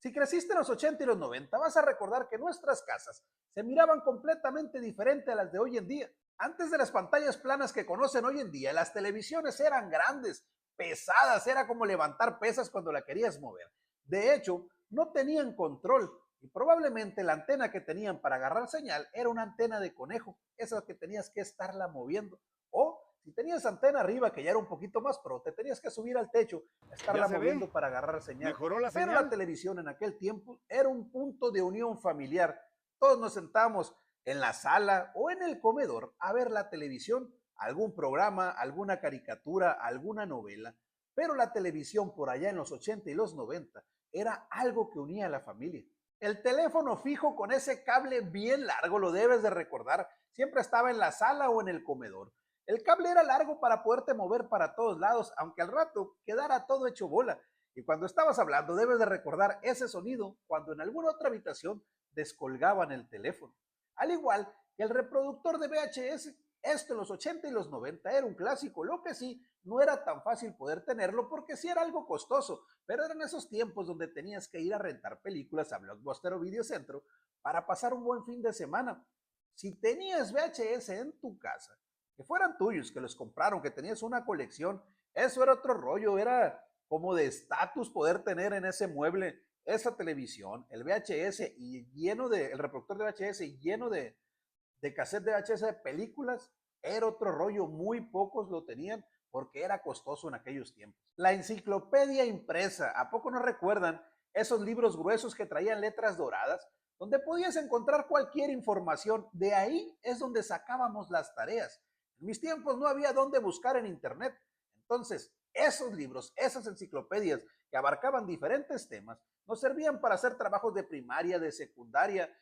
Si creciste en los 80 y los 90, vas a recordar que nuestras casas se miraban completamente diferente a las de hoy en día. Antes de las pantallas planas que conocen hoy en día, las televisiones eran grandes, pesadas, era como levantar pesas cuando la querías mover. De hecho, no tenían control y probablemente la antena que tenían para agarrar señal era una antena de conejo, esa que tenías que estarla moviendo. O si tenías antena arriba, que ya era un poquito más pro, te tenías que subir al techo, a Ya estarla se ve, moviendo para agarrar señal. mejoró la Pero la señal. televisión en aquel tiempo era un punto de unión familiar. Todos nos sentamos en la sala o en el comedor a ver la televisión, algún programa, alguna caricatura, alguna novela. Pero la televisión por allá en los 80 y los 90 era algo que unía a la familia. El teléfono fijo con ese cable bien largo, lo debes de recordar, siempre estaba en la sala o en el comedor. El cable era largo para poderte mover para todos lados, aunque al rato quedara todo hecho bola. Y cuando estabas hablando, debes de recordar ese sonido cuando en alguna otra habitación descolgaban el teléfono. Al igual que el reproductor de VHS, esto en los 80 y los 90 era un clásico, lo que sí, no era tan fácil poder tenerlo porque sí era algo costoso, pero eran esos tiempos donde tenías que ir a rentar películas a Blockbuster o Videocentro para pasar un buen fin de semana. Si tenías VHS en tu casa, que fueran tuyos, que los compraron, que tenías una colección, eso era otro rollo, era como de estatus poder tener en ese mueble esa televisión, el VHS y lleno el reproductor de VHS lleno de cassette de VHS de películas, era otro rollo, muy pocos lo tenían porque era costoso en aquellos tiempos. La enciclopedia impresa, ¿a poco no recuerdan esos libros gruesos que traían letras doradas? Donde podías encontrar cualquier información, de ahí es donde sacábamos las tareas. En mis tiempos no había dónde buscar en internet, entonces esos libros, esas enciclopedias que abarcaban diferentes temas, nos servían para hacer trabajos de primaria, de secundaria,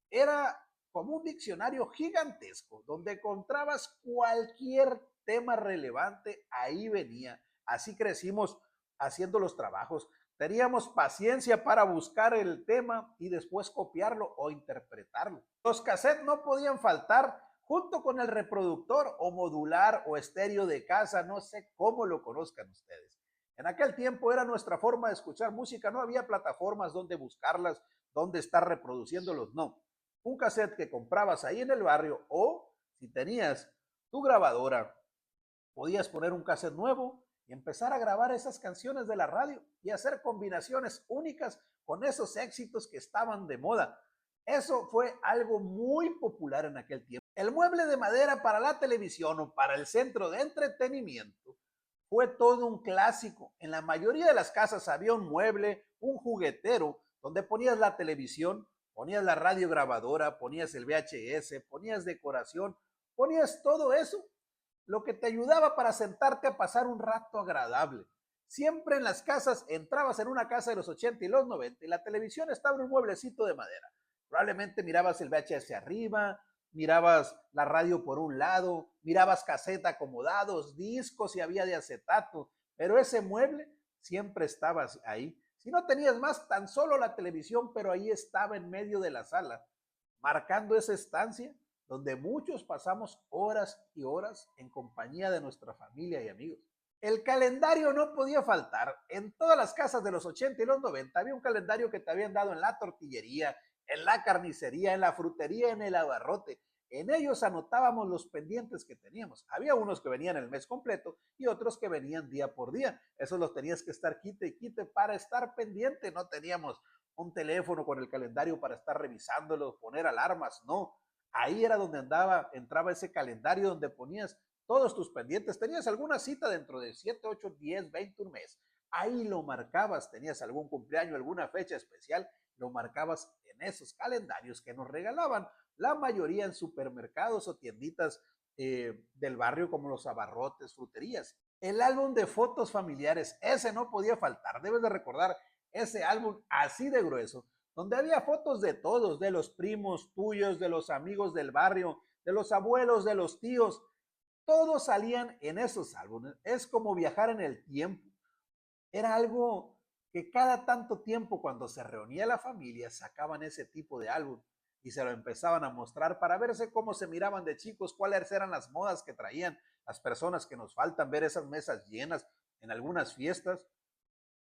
era como un diccionario gigantesco donde encontrabas cualquier tema relevante, ahí venía. Así crecimos haciendo los trabajos. Teníamos paciencia para buscar el tema y después copiarlo o interpretarlo. Los cassettes no podían faltar junto con el reproductor o modular o estéreo de casa, no sé cómo lo conozcan ustedes. En aquel tiempo era nuestra forma de escuchar música, no había plataformas donde buscarlas, donde estar reproduciéndolos, no. Un cassette que comprabas ahí en el barrio o si tenías tu grabadora, podías poner un cassette nuevo y empezar a grabar esas canciones de la radio y hacer combinaciones únicas con esos éxitos que estaban de moda. Eso fue algo muy popular en aquel tiempo. El mueble de madera para la televisión o para el centro de entretenimiento fue todo un clásico. En la mayoría de las casas había un mueble, un juguetero, donde ponías la televisión, ponías la radio grabadora, ponías el VHS, ponías decoración, ponías todo eso, lo que te ayudaba para sentarte a pasar un rato agradable. Siempre en las casas, entrabas en una casa de los 80 y los 90 y la televisión estaba en un mueblecito de madera. Probablemente mirabas el VHS arriba, mirabas la radio por un lado, mirabas caseta acomodados, discos y había de acetato, pero ese mueble siempre estaba ahí. Si no tenías más, tan solo la televisión, pero ahí estaba en medio de la sala, marcando esa estancia donde muchos pasamos horas y horas en compañía de nuestra familia y amigos. El calendario no podía faltar. En todas las casas de los 80 y los 90 había un calendario que te habían dado en la tortillería, en la carnicería, en la frutería, en el abarrote. En ellos anotábamos los pendientes que teníamos. Había unos que venían el mes completo y otros que venían día por día. Esos los tenías que estar quite y quite para estar pendiente. No teníamos un teléfono con el calendario para estar revisándolo, poner alarmas, no. Ahí era donde entraba ese calendario donde ponías todos tus pendientes. Tenías alguna cita dentro de 7, 8, 10, 20, un mes. Ahí lo marcabas. Tenías algún cumpleaños, alguna fecha especial, lo marcabas en esos calendarios que nos regalaban la mayoría en supermercados o tienditas del barrio como los abarrotes, fruterías. El álbum de fotos familiares, ese no podía faltar. Debes de recordar ese álbum así de grueso, donde había fotos de todos, de los primos tuyos, de los amigos del barrio, de los abuelos, de los tíos. Todos salían en esos álbumes. Es como viajar en el tiempo. Era algo que cada tanto tiempo cuando se reunía la familia sacaban ese tipo de álbum y se lo empezaban a mostrar para verse cómo se miraban de chicos, cuáles eran las modas que traían las personas que nos faltan, ver esas mesas llenas en algunas fiestas.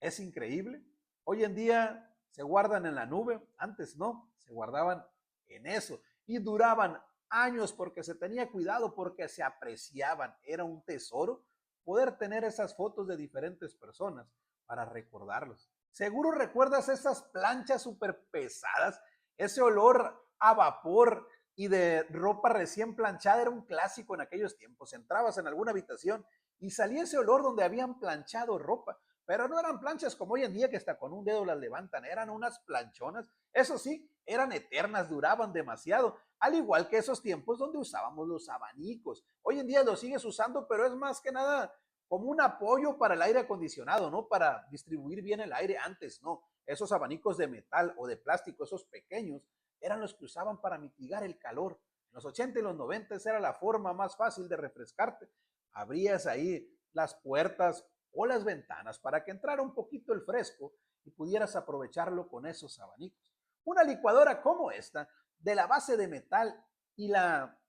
Es increíble. Hoy en día se guardan en la nube, antes no, se guardaban en eso y duraban años porque se tenía cuidado, porque se apreciaban, era un tesoro poder tener esas fotos de diferentes personas para recordarlos. Seguro recuerdas esas planchas súper pesadas, ese olor a vapor y de ropa recién planchada era un clásico en aquellos tiempos. Entrabas en alguna habitación y salía ese olor donde habían planchado ropa, pero no eran planchas como hoy en día que hasta con un dedo las levantan, eran unas planchonas. Eso sí, eran eternas, duraban demasiado, al igual que esos tiempos donde usábamos los abanicos. Hoy en día los sigues usando, pero es más que nada como un apoyo para el aire acondicionado, ¿no? Para distribuir bien el aire. Antes no. Esos abanicos de metal o de plástico, esos pequeños, eran los que usaban para mitigar el calor. En los 80 y los 90 era la forma más fácil de refrescarte. Abrías ahí las puertas o las ventanas para que entrara un poquito el fresco y pudieras aprovecharlo con esos abanicos. Una licuadora como esta, de la base de metal y la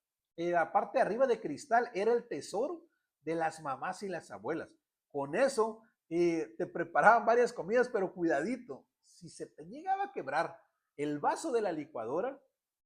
parte de arriba de cristal, era el tesoro de las mamás y las abuelas. Con eso te preparaban varias comidas, pero cuidadito, si se te llegaba a quebrar el vaso de la licuadora,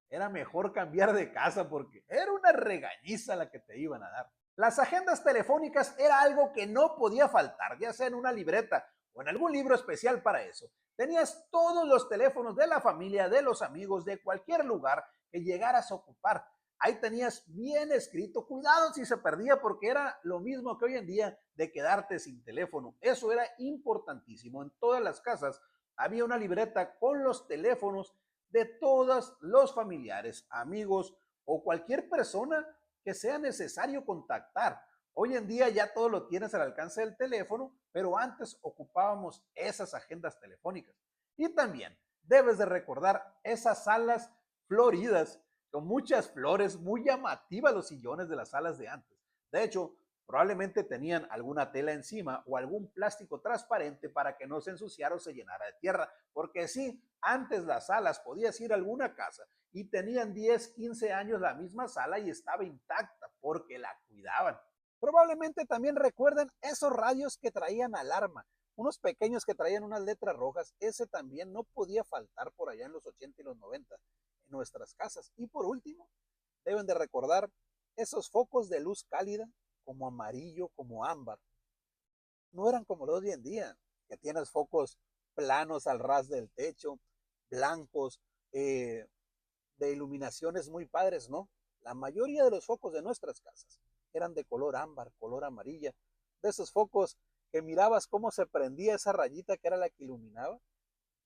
era mejor cambiar de casa porque era una regañiza la que te iban a dar. Las agendas telefónicas era algo que no podía faltar, ya sea en una libreta o en algún libro especial para eso. Tenías todos los teléfonos de la familia, de los amigos, de cualquier lugar que llegaras a ocupar. Ahí tenías bien escrito, cuidado si se perdía porque era lo mismo que hoy en día de quedarte sin teléfono. Eso era importantísimo. En todas las casas había una libreta con los teléfonos de todos los familiares, amigos o cualquier persona que sea necesario contactar. Hoy en día ya todo lo tienes al alcance del teléfono, pero antes ocupábamos esas agendas telefónicas. Y también debes de recordar esas salas floridas con muchas flores, muy llamativas los sillones de las salas de antes. De hecho, probablemente tenían alguna tela encima o algún plástico transparente para que no se ensuciara o se llenara de tierra, porque sí, antes las salas podías ir a alguna casa y tenían 10, 15 años la misma sala y estaba intacta porque la cuidaban. Probablemente también recuerden esos radios que traían alarma, unos pequeños que traían unas letras rojas, ese también no podía faltar por allá en los 80 y los 90 en nuestras casas. Y por último, deben de recordar esos focos de luz cálida, como amarillo, como ámbar. No eran como los de hoy en día, que tienes focos planos al ras del techo, blancos, de iluminaciones muy padres, ¿no? La mayoría de los focos de nuestras casas eran de color ámbar, color amarilla, de esos focos que mirabas cómo se prendía esa rayita que era la que iluminaba.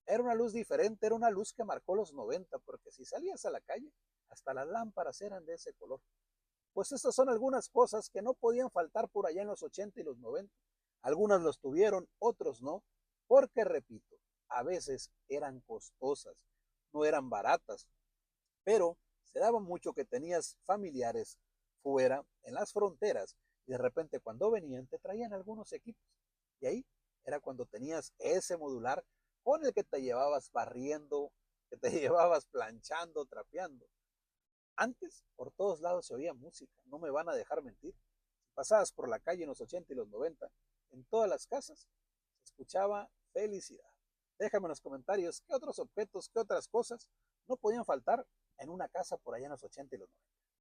Era una luz diferente, era una luz que marcó los 90, porque si salías a la calle, hasta las lámparas eran de ese color. Pues estas son algunas cosas que no podían faltar por allá en los 80 y los 90. Algunas los tuvieron, otros no, porque repito, a veces eran costosas, no eran baratas, pero se daba mucho que tenías familiares fuera, en las fronteras, y de repente cuando venían te traían algunos equipos. Y ahí era cuando tenías ese modular con el que te llevabas barriendo, que te llevabas planchando, trapeando. Antes, por todos lados se oía música, no me van a dejar mentir. Si pasabas por la calle en los 80 y los 90, en todas las casas se escuchaba felicidad. Déjame en los comentarios qué otros objetos, qué otras cosas no podían faltar en una casa por allá en los 80 y los 90.